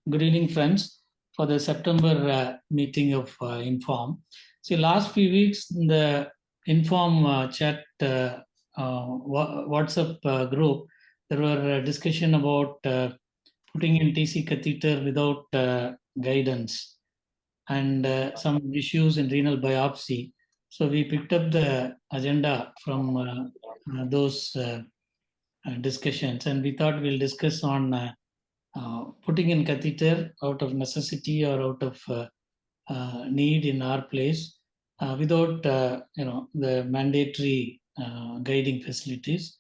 Good evening, friends, for the September meeting of Inform. See, last few weeks in the Inform chat WhatsApp group, there were discussion about putting in TC catheter without guidance and some issues in renal biopsy. So we picked up the agenda from those discussions, and we thought we'll discuss on putting in catheter out of necessity or out of need in our place without the mandatory guiding facilities.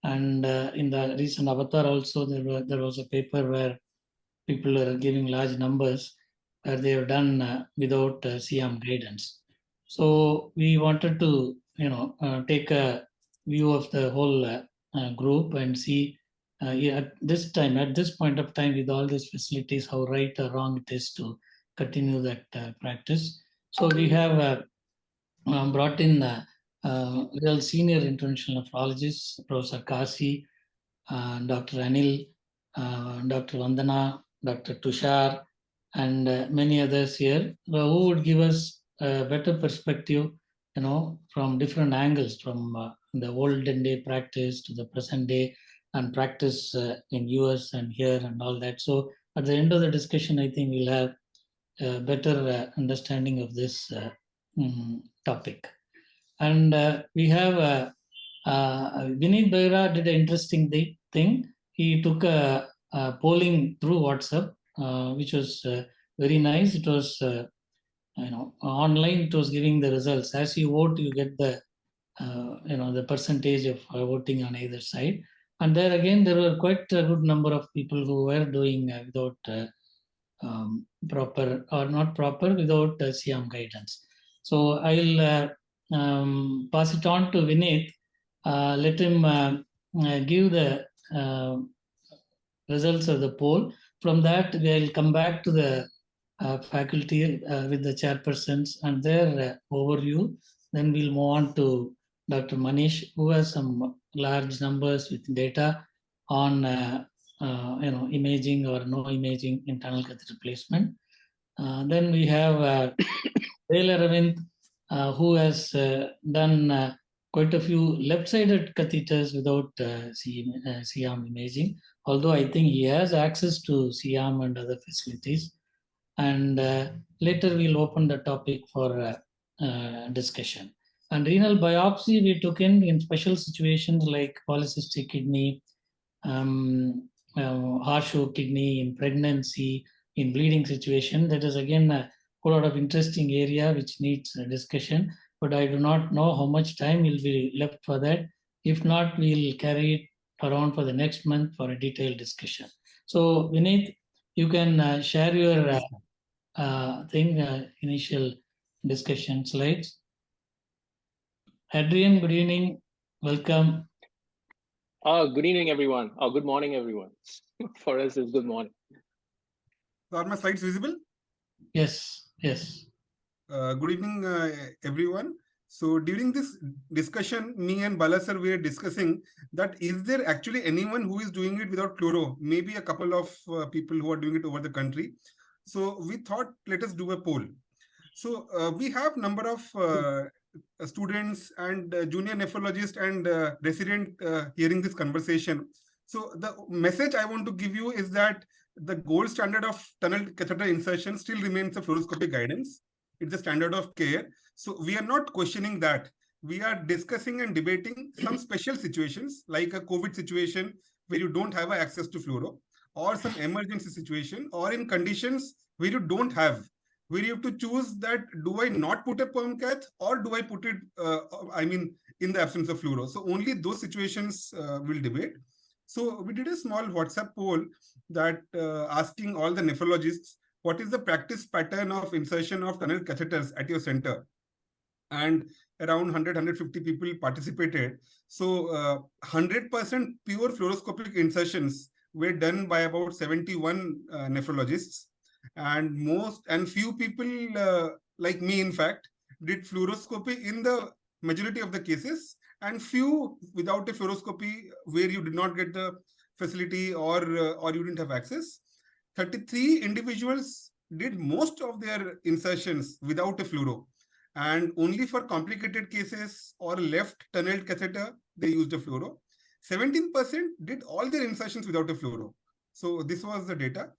And in the recent avatar also there was a paper where people are giving large numbers where they have done without CM guidance. So we wanted to take a view of the whole group and see at this point of time, with all these facilities, how right or wrong it is to continue that practice. So we have brought in real senior interventional nephrologists, Professor Kasi, Dr. Anil, Dr. Vandana, Dr. Tushar, and many others here who would give us a better perspective, from different angles, from the olden day practice to the present day and practice in US and here and all that. So at the end of the discussion, I think we'll have a better understanding of this topic. And we have Vineet Baira did an interesting thing. He took a polling through WhatsApp, which was very nice. It was online. It was giving the results. As you vote, you get the the percentage of voting on either side. And there again, there were quite a good number of people who were doing without proper or not proper without CM guidance. So I'll pass it on to Vineet. Let him give the results of the poll. From that, we'll come back to the faculty with the chairpersons and their overview. Then we'll move on to Dr. Manish, who has some large numbers with data on imaging or no imaging internal catheter placement. Then we have Dale Aravind, who has done quite a few left-sided catheters without CM imaging, although I think he has access to CM and other facilities. And later we'll open the topic for discussion. And renal biopsy we took in special situations like polycystic kidney, harshow kidney, in pregnancy, in bleeding situation. That is again a whole lot of interesting area which needs a discussion, but I do not know how much time will be left for that. If not, we'll carry it around for the next month for a detailed discussion. So Vineet, you can share your initial discussion slides. Adrian, good evening. Welcome. Good evening, everyone. Good morning, everyone. For us, it's good morning. So are my slides visible? Yes, yes. Good evening, everyone. So during this discussion, me and Bala sir, we are discussing that is there actually anyone who is doing it without fluoro? Maybe a couple of people who are doing it over the country. So we thought, let us do a poll. So we have number of students and junior nephrologists and resident hearing this conversation. So the message I want to give you is that the gold standard of tunnel catheter insertion still remains a fluoroscopic guidance. It's the standard of care. So we are not questioning that. We are discussing and debating some special situations like a COVID situation where you don't have access to fluoro, or some emergency situation, or in conditions where you don't have, where you have to choose that, do I not put a perm cath or do I put it, in the absence of fluoro? So only those situations we'll debate. So we did a small WhatsApp poll that asking all the nephrologists, what is the practice pattern of insertion of tunnel catheters at your center? And around 100-150 people participated. So 100% pure fluoroscopic insertions were done by about 71 nephrologists. And few people like me, in fact, did fluoroscopy in the majority of the cases, and few without a fluoroscopy where you did not get the facility or you didn't have access. 33 individuals did most of their insertions without a fluoro. And only for complicated cases or left tunneled catheter, they used a fluoro. 17% did all their insertions without a fluoro. So this was the data.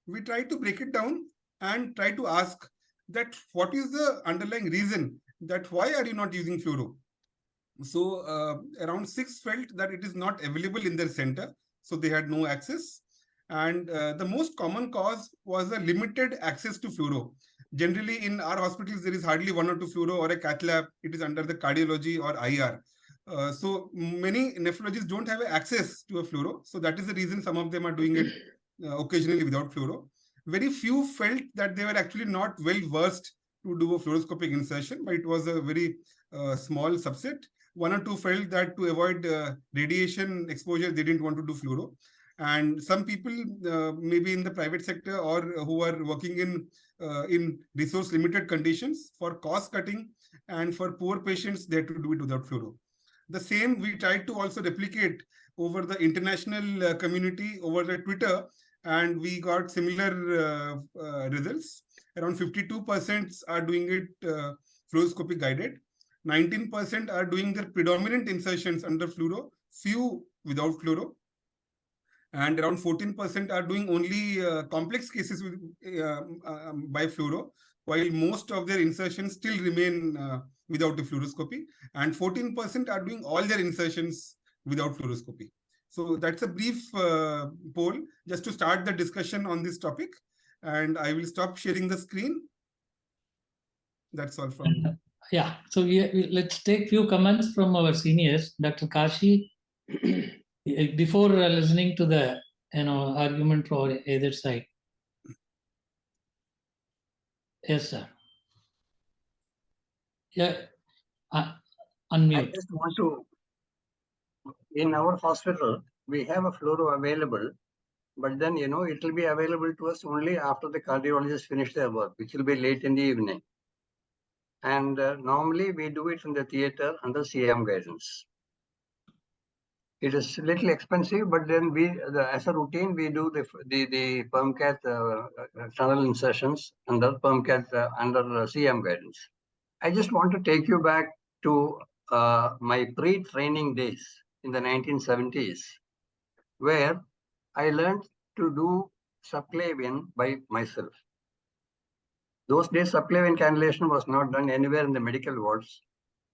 We tried to break it down and try to ask that what is the underlying reason that why are you not using fluoro? So around 6 felt that it is not available in their center, so they had no access. And the most common cause was a limited access to fluoro. Generally, in our hospitals, there is hardly 1 or 2 fluoro or a cath lab. It is under the cardiology or IR. So many nephrologists don't have access to a fluoro. So that is the reason some of them are doing it occasionally without fluoro. Very few felt that they were actually not well versed to do a fluoroscopic insertion, but it was a very small subset. 1 or 2 felt that to avoid radiation exposure, they didn't want to do fluoro. And some people, maybe in the private sector or who are working in resource limited conditions, for cost cutting and for poor patients, they had to do it without fluoro. The same we tried to also replicate over the international community, over the Twitter, and we got similar results. Around 52% are doing it fluoroscopic guided. 19% are doing their predominant insertions under fluoro, few without fluoro. And around 14% are doing only complex cases with, by fluoro, while most of their insertions still remain without the fluoroscopy. And 14% are doing all their insertions without fluoroscopy. So that's a brief poll just to start the discussion on this topic. And I will stop sharing the screen. That's all from me. Yeah, so let's take few comments from our seniors. Dr. Kashi, before listening to the argument for either side. Yes, sir. Yeah, unmute. I just want to, in our hospital, we have a fluoro available, but then, it will be available to us only after the cardiologists finish their work, which will be late in the evening. And normally we do it in the theater under CM guidance. It is a little expensive, but then as a routine, we do the perm-cath tunnel insertions under perm-cath under CM guidance. I just want to take you back to my pre-training days in the 1970s, where I learned to do subclavian by myself. Those days, subclavian cannulation was not done anywhere in the medical wards.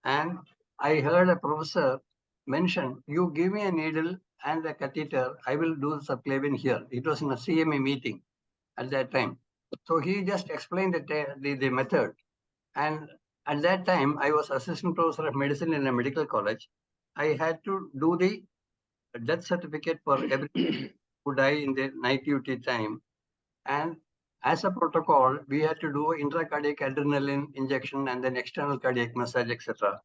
And I heard a professor mention, you give me a needle and a catheter, I will do the subclavian here. It was in a CME meeting at that time. So he just explained the method. And at that time, I was assistant professor of medicine in a medical college. I had to do the death certificate for everyone who died in the night duty time. And as a protocol, we had to do intracardiac adrenaline injection and then external cardiac massage, etc.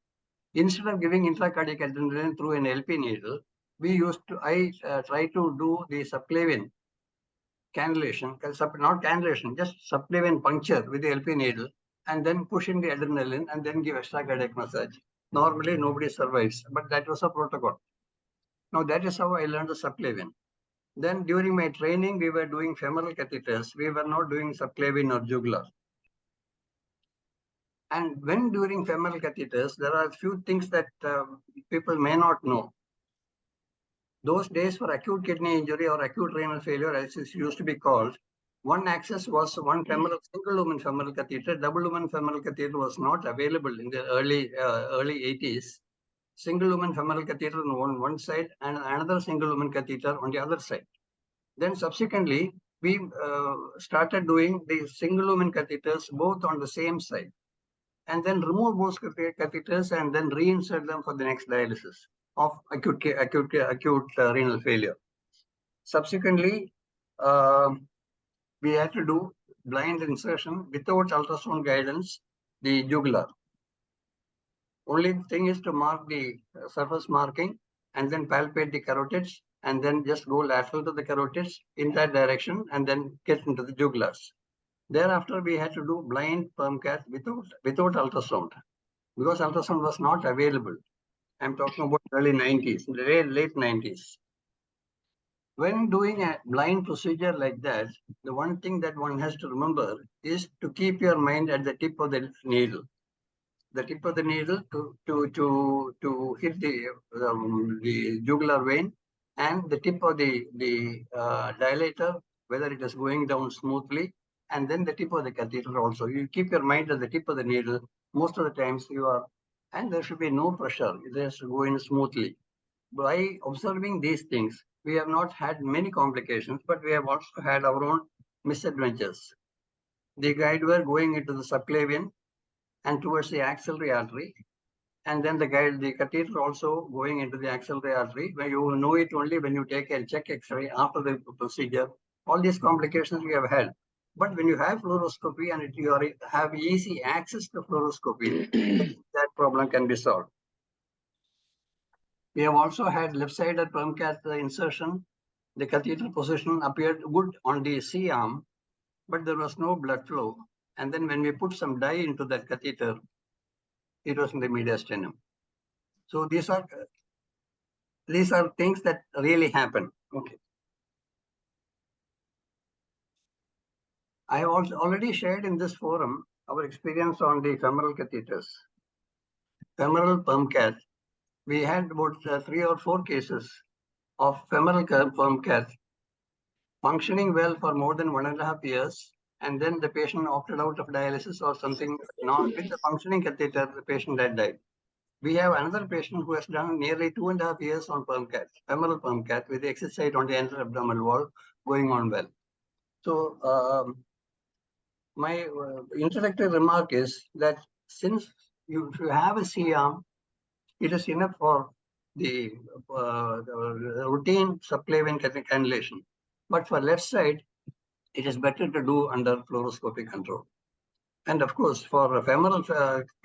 Instead of giving intracardiac adrenaline through an LP needle, I tried to do the subclavian cannulation, not cannulation, just subclavian puncture with the LP needle, and then push in the adrenaline and then give extracardiac massage. Normally, nobody survives, but that was a protocol. Now, that is how I learned the subclavian. Then during my training, we were doing femoral catheters. We were not doing subclavian or jugular. And when during femoral catheters, there are a few things that people may not know. Those days for acute kidney injury or acute renal failure, as it used to be called, one access was one femoral, single lumen femoral catheter. Double lumen femoral catheter was not available in the early 80s. Single lumen femoral catheter on one side and another single lumen catheter on the other side. Then subsequently, we started doing the single lumen catheters both on the same side, and then remove those catheters and then reinsert them for the next dialysis of acute renal failure. Subsequently, we had to do blind insertion without ultrasound guidance, the jugular. Only thing is to mark the surface marking and then palpate the carotids and then just go lateral to the carotids in that direction and then get into the jugulars. Thereafter, we had to do blind perm-cath without ultrasound because ultrasound was not available. I'm talking about early 90s, late 90s. When doing a blind procedure like that, the one thing that one has to remember is to keep your mind at the tip of the needle. The tip of the needle to hit the jugular vein, and the tip of the dilator, whether it is going down smoothly, and then the tip of the catheter also. You keep your mind at the tip of the needle. Most of the times you are, and there should be no pressure. It has to go in smoothly. By observing these things, we have not had many complications, but we have also had our own misadventures. The guide were going into the subclavian and towards the axillary artery, and then the catheter also going into the axillary artery, where you know it only when you take a check X-ray after the procedure. All these complications we have had. But when you have fluoroscopy and you have easy access to fluoroscopy, that problem can be solved. We have also had left-sided perm catheter insertion. The catheter position appeared good on the C arm, but there was no blood flow. And then when we put some dye into that catheter, it was in the mediastinum. So these are things that really happen. Okay. I have also already shared in this forum our experience on the femoral catheters. Femoral perm cath. We had about 3 or 4 cases of femoral perm cath functioning well for more than 1.5 years, and then the patient opted out of dialysis or something. Not with the functioning catheter, the patient had died. We have another patient who has done nearly 2.5 years on perm cath, femoral perm cath, with the exit site on the anterior abdominal wall going on well. So my introductory remark is that since if you have a C-arm, it is enough for the routine subclavian cannulation. But for left side, it is better to do under fluoroscopic control. And of course, for femoral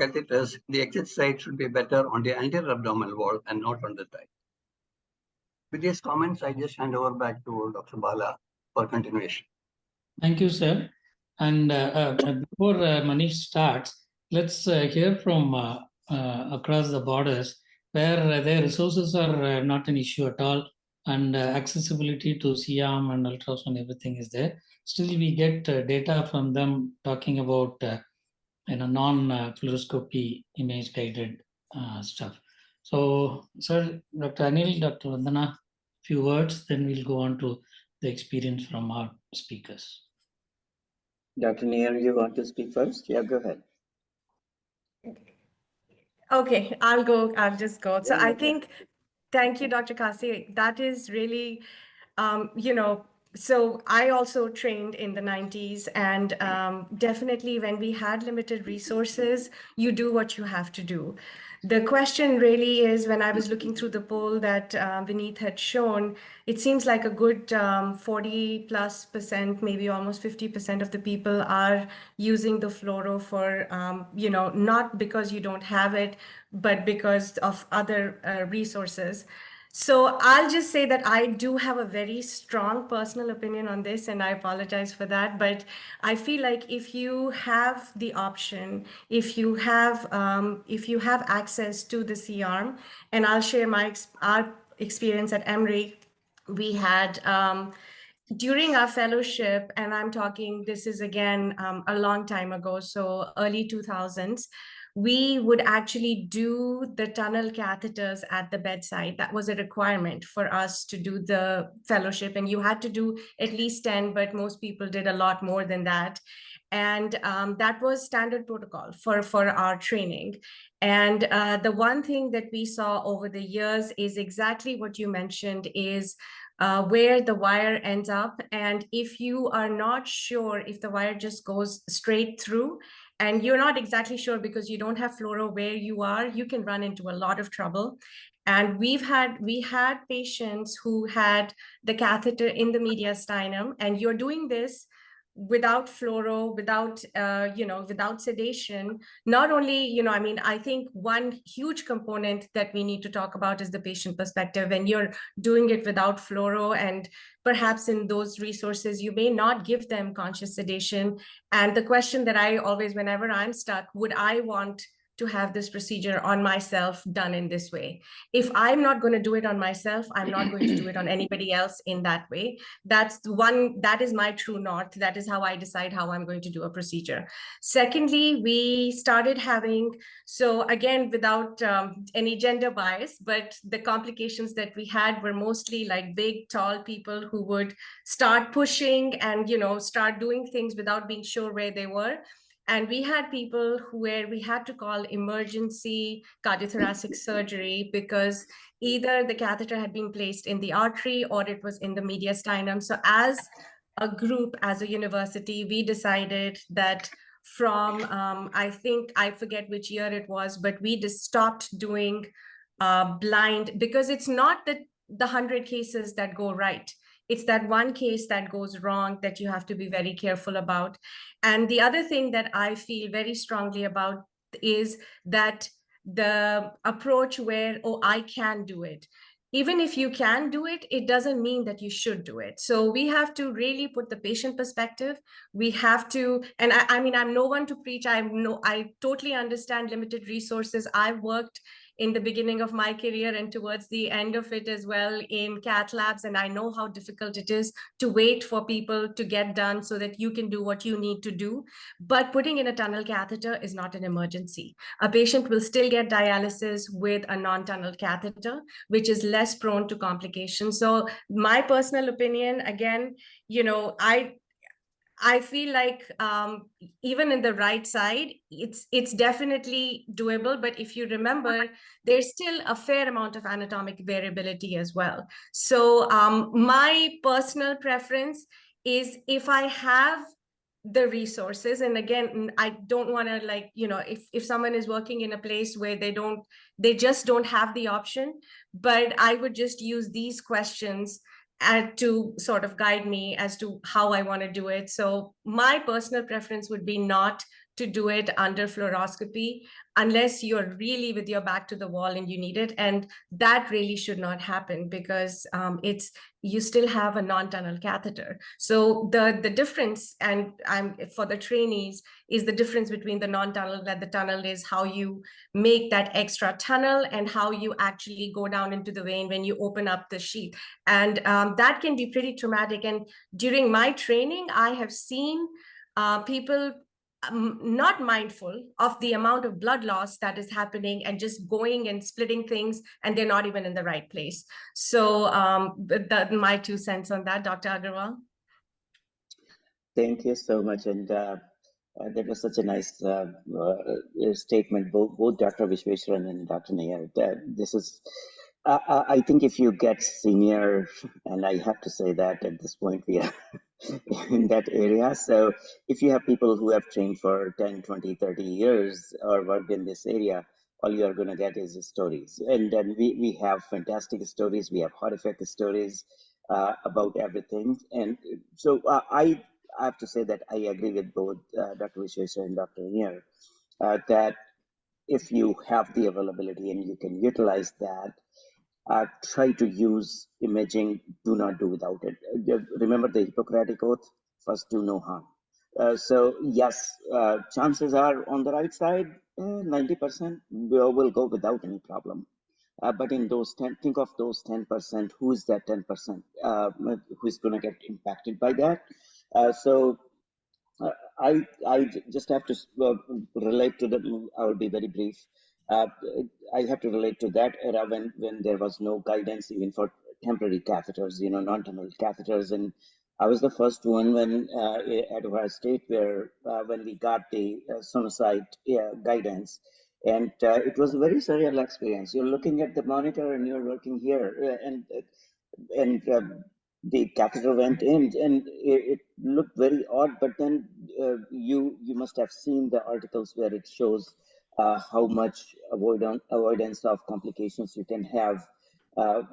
catheters, the exit site should be better on the anterior abdominal wall and not on the thigh. With these comments, I just hand over back to Dr. Bala for continuation. Thank you, sir. And before Manish starts, let's hear from across the borders where their resources are not an issue at all, and accessibility to C-arm and ultrasound, everything is there. Still, we get data from them talking about non-fluoroscopy image-guided stuff. So, sir, Dr. Anil, Dr. Vandana, few words, then we'll go on to the experience from our speakers. Dr. Neer, you want to speak first? Yeah, go ahead. Okay, I'll just go. So I think, thank you, Dr. Kasi. That is really, so I also trained in the 90s, and definitely when we had limited resources, you do what you have to do. The question really is, when I was looking through the poll that Vineet had shown, it seems like a good 40+%, maybe almost 50% of the people are using the fluoro for, not because you don't have it, but because of other resources. So I'll just say that I do have a very strong personal opinion on this, and I apologize for that. But I feel like if you have the option, if you have access to the C-arm, and I'll share our experience at Emory. We had during our fellowship, and I'm talking, this is again a long time ago, so early 2000s. We would actually do the tunnel catheters at the bedside. That was a requirement for us to do the fellowship, and you had to do at least 10, but most people did a lot more than that. And that was standard protocol for our training. And the one thing that we saw over the years is exactly what you mentioned, is where the wire ends up. And if you are not sure if the wire just goes straight through, and you're not exactly sure because you don't have fluoro where you are, you can run into a lot of trouble. And we had patients who had the catheter in the mediastinum, and you're doing this without fluoro, without sedation. Not only, I think one huge component that we need to talk about is the patient perspective. When you're doing it without fluoro, and perhaps in those resources, you may not give them conscious sedation. And the question that I always, whenever I'm stuck, would I want to have this procedure on myself done in this way. If I'm not going to do it on myself, I'm not going to do it on anybody else in that way. That is my true north. That is how I decide how I'm going to do a procedure. Secondly, we started having, so again, without any gender bias, but the complications that we had were mostly like big, tall people who would start pushing and, start doing things without being sure where they were. And we had people where we had to call emergency cardiothoracic surgery because either the catheter had been placed in the artery or it was in the mediastinum. So as a group, as a university, we decided that from, I forget which year it was, but we just stopped doing blind, because it's not the 100 cases that go right. It's that one case that goes wrong that you have to be very careful about. And the other thing that I feel very strongly about is that the approach where, oh, I can do it. Even if you can do it, it doesn't mean that you should do it. So we have to really put the patient perspective. We have to, and I mean, I'm no one to preach. I totally understand limited resources. I've worked in the beginning of my career and towards the end of it as well in cath labs. And I know how difficult it is to wait for people to get done so that you can do what you need to do. But putting in a tunnel catheter is not an emergency. A patient will still get dialysis with a non-tunnel catheter, which is less prone to complications. So my personal opinion, again, I feel like even in the right side, it's definitely doable. But if you remember, there's still a fair amount of anatomic variability as well. So my personal preference is, if I have the resources, and again, I don't want to if someone is working in a place where they just don't have the option, but I would just use these questions to sort of guide me as to how I want to do it. So my personal preference would be not to do it under fluoroscopy unless you're really with your back to the wall and you need it. And that really should not happen, because you still have a non-tunnel catheter. So the difference, and for the trainees, is the difference between the non-tunnel and the tunnel is how you make that extra tunnel and how you actually go down into the vein when you open up the sheath. And that can be pretty traumatic. And during my training, I have seen people not mindful of the amount of blood loss that is happening and just going and splitting things, and they're not even in the right place. So my 2 cents on that, Dr. Agarwal. Thank you so much. And that was such a nice statement, both Dr. Vishweshwaran and Dr. Nair. This is, I think if you get senior, and I have to say that at this point we are in that area. So if you have people who have trained for 10, 20, 30 years or worked in this area, all you are going to get is stories. And then we have fantastic stories. We have horrific stories about everything. And so I have to say that I agree with both Dr. Vishweshwaran and Dr. Nair that if you have the availability and you can utilize that, try to use imaging. Do not do without it. Remember the Hippocratic Oath: first do no harm. So yes, chances are on the right side, 90% will go without any problem. But in those 10, think of those 10%. Who is that 10% who is going to get impacted by that? So I just have to relate to that. I will be very brief. I have to relate to that era when there was no guidance even for temporary catheters, non-tunnel catheters. And I was the first one when at Ohio State where when we got the Sonosite guidance. And it was a very surreal experience. You're looking at the monitor and you're working here, and the catheter went in, and it looked very odd. But then you must have seen the articles where it shows how much avoidance of complications you can have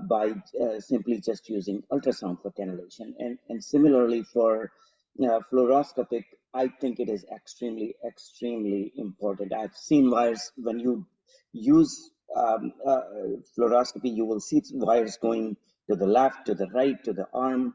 by simply just using ultrasound for cannulation. And similarly for fluoroscopic, I think it is extremely, extremely important. I've seen wires when you use fluoroscopy, you will see wires going to the left, to the right, to the arm,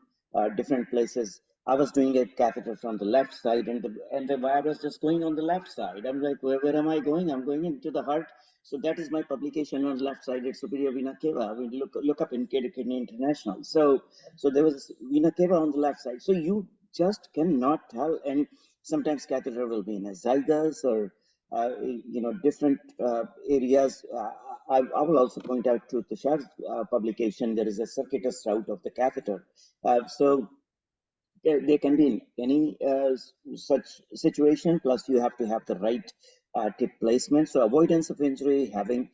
different places. I was doing a catheter from the left side, and the wire was just going on the left side. I'm like, where am I going? I'm going into the heart. So that is my publication on the left side. It's superior vena cava. I mean, look up in Kidney International. So there was vena cava on the left side. So you just cannot tell. And sometimes catheter will be in a zygous or different areas. I will also point out to Tushar's publication. There is a circuitous route of the catheter. So there can be in any such situation. Plus, you have to have the right tip placement. So avoidance of injury, having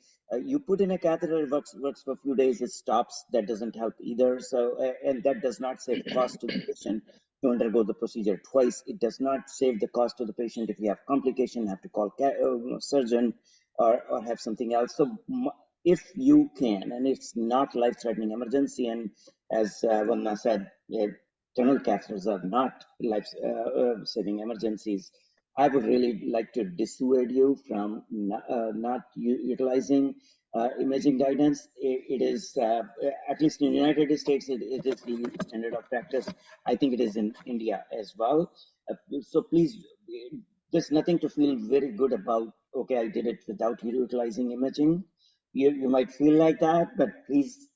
you put in a catheter, works for a few days, it stops. That doesn't help either. So and that does not save cost to the patient to undergo the procedure twice. It does not save the cost to the patient if you have complication, have to call surgeon or have something else. So if you can, and it's not life-threatening emergency, and as Vanna said, tunnel catheters are not life-saving emergencies. I would really like to dissuade you from not utilizing imaging guidance. It is, at least in the United States, it is the standard of practice. I think it is in India as well. So please, there's nothing to feel very good about, okay, I did it without utilizing imaging. You might feel like that, but please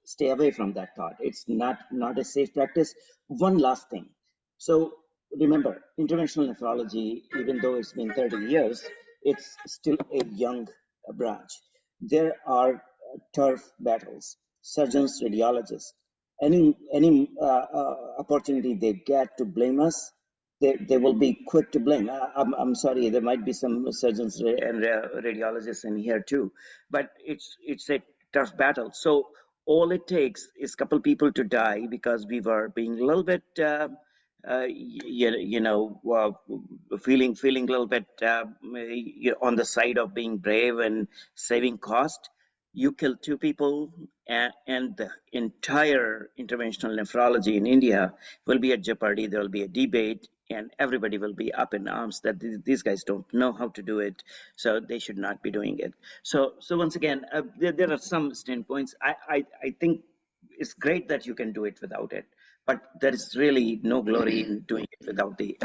stay away from that thought. It's not a safe practice. One last thing. So remember, interventional nephrology, even though it's been 30 years, it's still a young branch. There are turf battles, surgeons, radiologists, any opportunity they get to blame us, they will be quick to blame. I'm sorry, there might be some surgeons and radiologists in here too, but it's a tough battle. So all it takes is a couple people to die because we were being a little bit, feeling a little bit on the side of being brave and saving cost. You kill two people, and the entire interventional nephrology in India will be at jeopardy. There will be a debate, and everybody will be up in arms that these guys don't know how to do it, so they should not be doing it. So once again, there are some standpoints. I think it's great that you can do it without it, but there is really no glory in doing it without the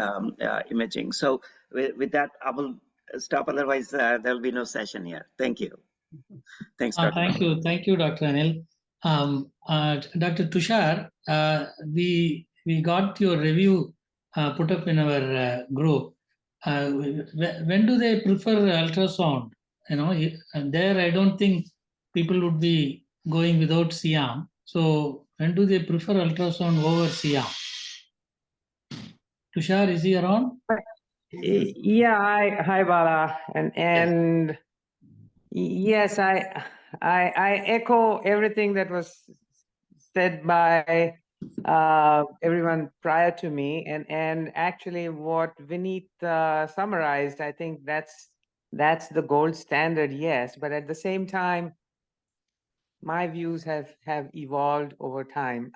imaging. So with that, I will stop. Otherwise, there will be no session here. Thank you. Thanks, Dr. Thank you, Dr. Anil. Dr. Tushar, we got your review put up in our group. When do they prefer ultrasound? And there I don't think people would be going without CM. So when do they prefer ultrasound over CM? Tushar, is he around? Yeah, hi Bala, and yes, I echo everything that was said by everyone prior to me, and actually what Vineet summarized, I think that's the gold standard, yes. But at the same time, my views have evolved over time.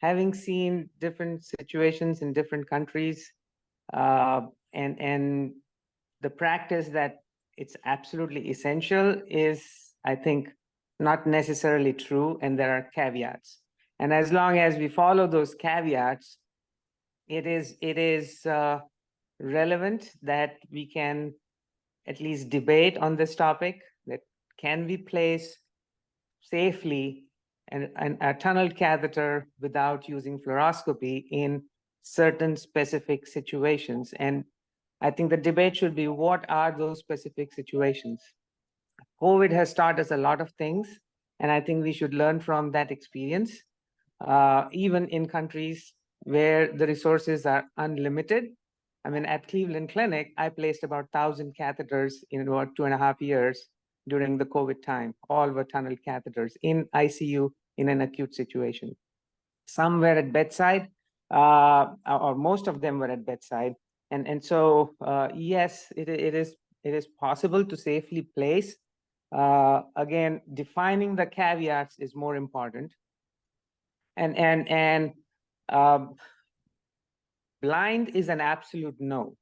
Having seen different situations in different countries, and the practice that it's absolutely essential is, I think, not necessarily true, and there are caveats. And as long as we follow those caveats, it is relevant that we can at least debate on this topic, that can we place safely a tunnel catheter without using fluoroscopy in certain specific situations. And I think the debate should be, what are those specific situations? COVID has taught us a lot of things, and I think we should learn from that experience. Even in countries where the resources are unlimited. I mean, at Cleveland Clinic, I placed about 1,000 catheters in about 2.5 years during the COVID time. All were tunnel catheters in ICU in an acute situation. Some were at bedside, or most of them were at bedside. And so, yes, it is possible to safely place. Again, defining the caveats is more important. And blind is an absolute no,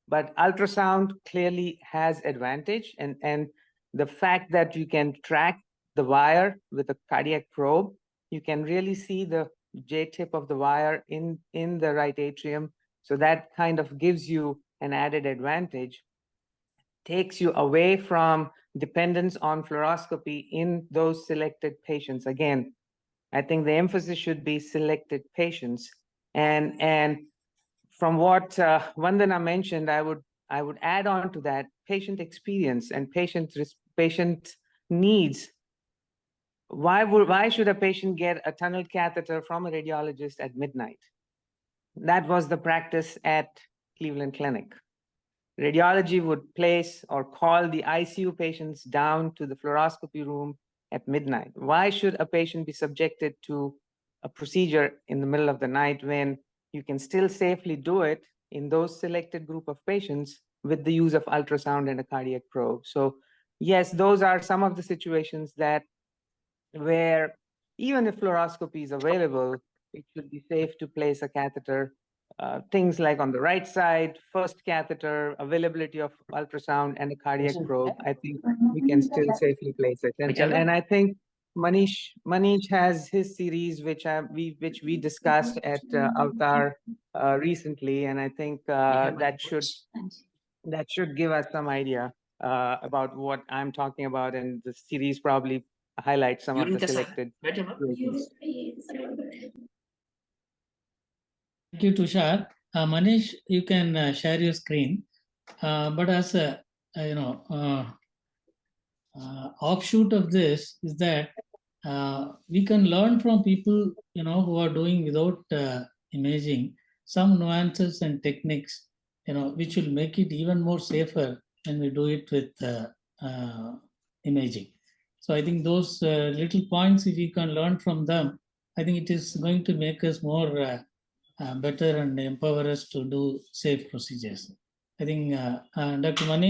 but ultrasound clearly has advantage. And the fact that you can track the wire with a cardiac probe, you can really see the J-tip of the wire in the right atrium. So that kind of gives you an added advantage, takes you away from dependence on fluoroscopy in those selected patients. Again, I think the emphasis should be selected patients. And from what Vandana mentioned, I would add on to that patient experience and patient needs. Why should a patient get a tunnel catheter from a radiologist at midnight? That was the practice at Cleveland Clinic. Radiology would place or call the ICU patients down to the fluoroscopy room at midnight. Why should a patient be subjected to a procedure in the middle of the night when you can still safely do it in those selected group of patients with the use of ultrasound and a cardiac probe? So yes, those are some of the situations where even if fluoroscopy is available, it should be safe to place a catheter. Things like on the right side, first catheter, availability of ultrasound and a cardiac probe, I think we can still safely place it. And I think Manish has his series, which we discussed at Avatar recently, and I think that should give us some idea about what I'm talking about, and the series probably highlight some of the selected situations. Thank you, Tushar. Manish, you can share your screen, but as a offshoot of this is that we can learn from people who are doing without imaging some nuances and techniques which will make it even more safer when we do it with imaging. So I think those little points, if we can learn from them, I think it is going to make us more better and empower us to do safe procedures. I think Dr. Manish,